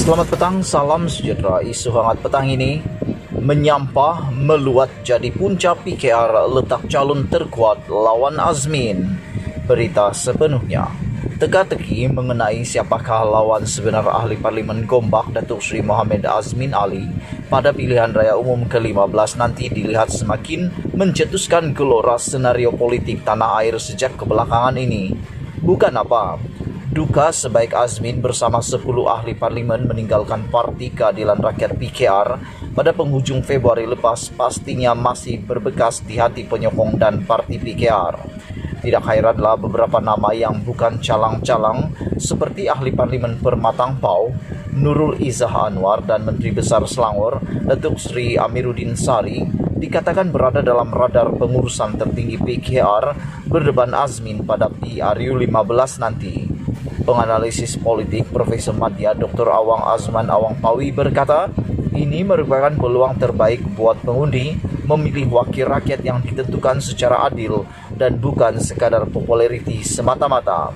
Selamat petang, salam sejahtera. Isu hangat petang ini menyampah meluat jadi puncak PKR letak calon terkuat lawan Azmin. Berita sepenuhnya. Teka-teki mengenai siapakah lawan sebenar ahli Parlimen Gombak Datuk Seri Mohamed Azmin Ali pada pilihan raya umum ke-15 nanti dilihat semakin mencetuskan gelora senario politik tanah air sejak kebelakangan ini. Bukan apa, duka sebaik Azmin bersama 10 ahli parlimen meninggalkan Parti Keadilan Rakyat PKR pada penghujung Februari lepas pastinya masih berbekas di hati penyokong dan Parti PKR. Tidak heranlah beberapa nama yang bukan calang-calang seperti ahli parlimen Permatang Pau, Nurul Izzah Anwar dan Menteri Besar Selangor, Datuk Seri Amiruddin Sari, dikatakan berada dalam radar pengurusan tertinggi PKR berdepan Azmin pada PRU 15 nanti. Penganalisis politik Profesor Madya Dr. Awang Azman Awang Pawi berkata, ini merupakan peluang terbaik buat pengundi memilih wakil rakyat yang ditentukan secara adil dan bukan sekadar populariti semata-mata.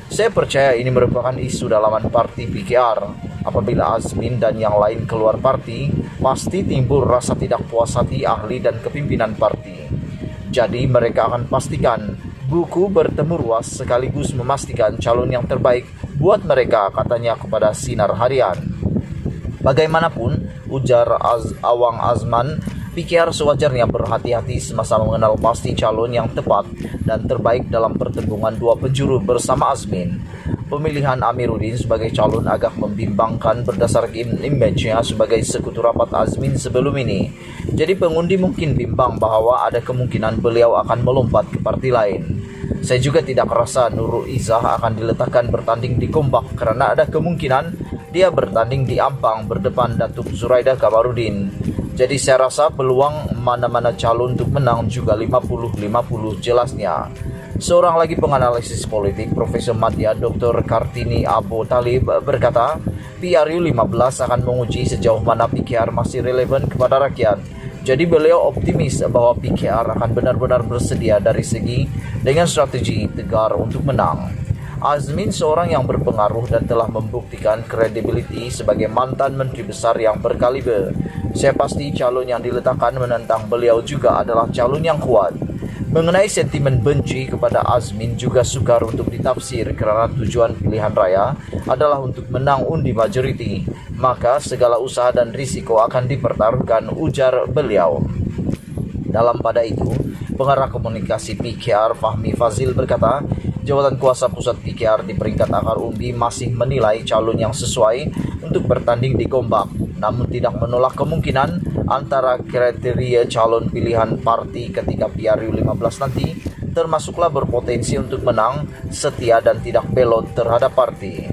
Saya percaya ini merupakan isu dalaman parti PKR. Apabila Azmin dan yang lain keluar parti, pasti timbul rasa tidak puas hati ahli dan kepimpinan parti. Jadi mereka akan pastikan buku bertemu ruas sekaligus memastikan calon yang terbaik buat mereka, katanya kepada Sinar Harian. Bagaimanapun, ujar Awang Azman, PKR sewajarnya berhati-hati semasa mengenal pasti calon yang tepat dan terbaik dalam pertembungan dua penjuru bersama Azmin. Pemilihan Amiruddin sebagai calon agak membimbangkan berdasarkan image-nya sebagai sekutu rapat Azmin sebelum ini. Jadi pengundi mungkin bimbang bahwa ada kemungkinan beliau akan melompat ke parti lain. Saya juga tidak rasa Nurul Izzah akan diletakkan bertanding di Gombak karena ada kemungkinan dia bertanding di Ampang berdepan Datuk Zuraida Kamarudin. Jadi saya rasa peluang mana-mana calon untuk menang juga 50-50 jelasnya. Seorang lagi penganalisis politik, Profesor Madya Dr. Kartini Abu Talib berkata, PRU 15 akan menguji sejauh mana PKR masih relevan kepada rakyat. Jadi beliau optimis bahwa PKR akan benar-benar bersedia dari segi dengan strategi tegar untuk menang. Azmin seorang yang berpengaruh dan telah membuktikan kredibiliti sebagai mantan menteri besar yang berkaliber. Saya pasti calon yang diletakkan menentang beliau juga adalah calon yang kuat. Mengenai sentimen benci kepada Azmin juga sukar untuk ditafsir karena tujuan pilihan raya adalah untuk menang undi majoriti. Maka segala usaha dan risiko akan dipertaruhkan, ujar beliau. Dalam pada itu, pengarah komunikasi PKR Fahmi Fazil berkata, jabatan kuasa pusat PKR di peringkat akar umbi masih menilai calon yang sesuai untuk bertanding di Gombak, namun tidak menolak kemungkinan antara kriteria calon pilihan parti ketika PRU 15 nanti termasuklah berpotensi untuk menang, setia dan tidak belot terhadap parti.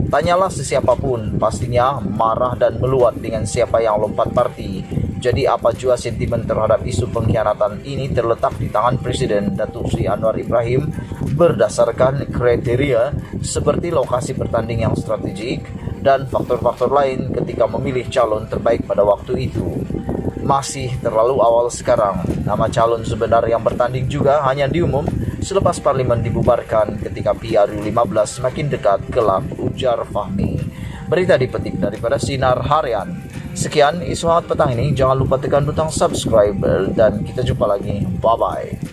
Tanyalah sesiapapun, pastinya marah dan meluat dengan siapa yang lompat parti. Jadi apa jua sentimen terhadap isu pengkhianatan ini terletak di tangan Presiden Datuk Seri Anwar Ibrahim berdasarkan kriteria seperti lokasi bertanding yang strategik dan faktor-faktor lain ketika memilih calon terbaik pada waktu itu. Masih terlalu awal sekarang, nama calon sebenar yang bertanding juga hanya diumum selepas parlimen dibubarkan ketika PRU 15 semakin dekat kelak, ujar Fahmi. Berita dipetik daripada Sinar Harian. Sekian isu hangat petang ini, jangan lupa tekan butang subscribe dan kita jumpa lagi. Bye-bye.